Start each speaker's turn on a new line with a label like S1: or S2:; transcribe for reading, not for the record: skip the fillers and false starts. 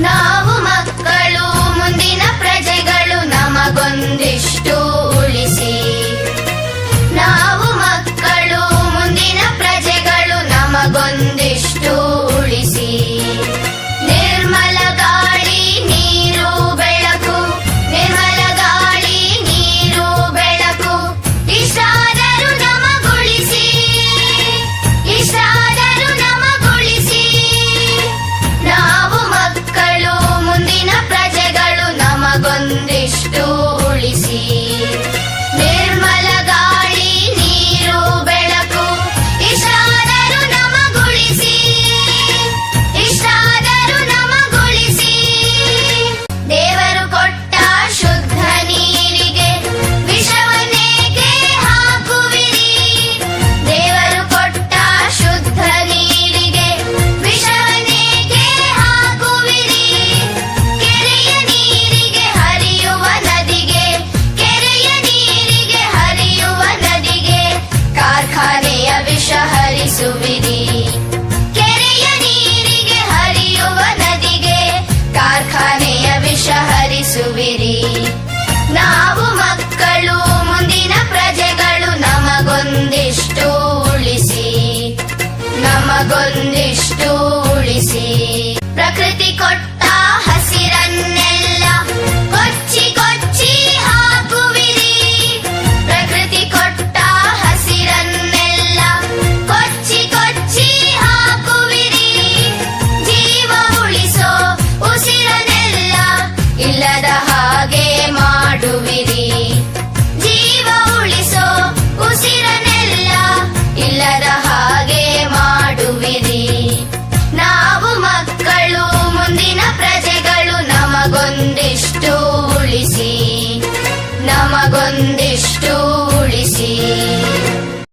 S1: ನಾವು ಮಕ್ಕಳು ಮುಂದಿನ ಪ್ರಜೆಗಳು, ನಮಗೊಂದಿಷ್ಟು ಉಳಿಸಿ. ನಾವು ಮಕ್ಕಳು ಮುಂದಿನ ಪ್ರಜೆಗಳು, ನಮಗೊಂದಿಷ್ಟು ಉಳಿಸಿ. ನಿರ್ಮಲ ಗಾಳಿ ನೀರು ಬೆಳಕು, ನಿರ್ಮಲ ಗಾಳಿ ನೀರು ಬೆಳಕು, ಇಷ್ಟಾದರೂ ನಮಗುಳಿಸಿ, ಇಷ್ಟಾದರೂ ನಮಗುಳಿಸಿ. ನಾವು ಮಕ್ಕಳು ಮುಂದಿನ ಪ್ರಜೆಗಳು, ನಮಗೊಂದಿಷ್ಟು ಉಳಿಸಿ. ನಿರ್ಮಲ ಗಾಳಿ ನೀರು ಬೆಳಕು, ಇಷ್ಟಾದರೂ ನಮಗುಳಿಸಿ, ಇಷ್ಟಾದರೂ ನಮಗುಳಿಸಿ. ದೇವರು ಕೊಟ್ಟ ಶುದ್ಧ ನೀರಿಗೆ ವಿಷವನ್ನೇಕೆ ಹಾಕುವಿರಿ? ದೇವರು ಕೊಟ್ಟ ಶುದ್ಧ ನೀರಿಗೆ ವಿಷವನ್ನೇಕೆ ಹಾಕುವಿರಿ? ಕೆರೆಯ ನೀರಿಗೆ ಹರಿಯುವ ನದಿಗೆ, ಕೆರೆಯ ನೀರಿಗೆ ಹರಿಯುವ ನದಿಗೆ ಕಾರ್ಖಾನೆಯ ವಿಷ ಹರಿಸುವಿರಿ. ಕೆರೆಯ ನೀರಿಗೆ ಹರಿಯುವ ನದಿಗೆ ಕಾರ್ಖಾನೆಯ ವಿಷ ಹರಿಸುವಿರಿ. ನಾವು ಮಕ್ಕಳು ಮುಂದಿನ ಪ್ರಜೆಗಳು, ನಮಗೊಂದಿಷ್ಟು ಉಳಿಸಿ, ನಮಗೊಂದಿಷ್ಟು ಉಳಿಸಿ. ಪ್ರಕೃತಿ ಕೊಟ್ಟ ಹಸಿರನ್ನೆಲ್ಲ ಕೊಚ್ಚಿ ಕೊಚ್ಚಿ ಹಾಕುವಿರಿ. ಪ್ರಕೃತಿ ಕೊಟ್ಟ ಹಸಿರನ್ನೆಲ್ಲ ಕೊಚ್ಚಿ ಕೊಚ್ಚಿ ಹಾಕುವಿರಿ. ಜೀವ ಉಳಿಸೋ ಉಸಿರನ್ನೆಲ್ಲ ಇಲ್ಲದ ಹಾಗೆ ಮಾಡುವಿರಿ. ಜೀವ ಉಳಿಸೋ ಉಸಿರನ್ನೆಲ್ಲ ಇಲ್ಲದ ಹಾಗೆ ಮಾಡುವಿರಿ. ನಾವು ಮಕ್ಕಳು ಮುಂದಿನ ಪ್ರಜೆಗಳು, ನಮಗೊಂದಿಷ್ಟು ಉಳಿಸಿ, ನಮಗೊಂದಿಷ್ಟು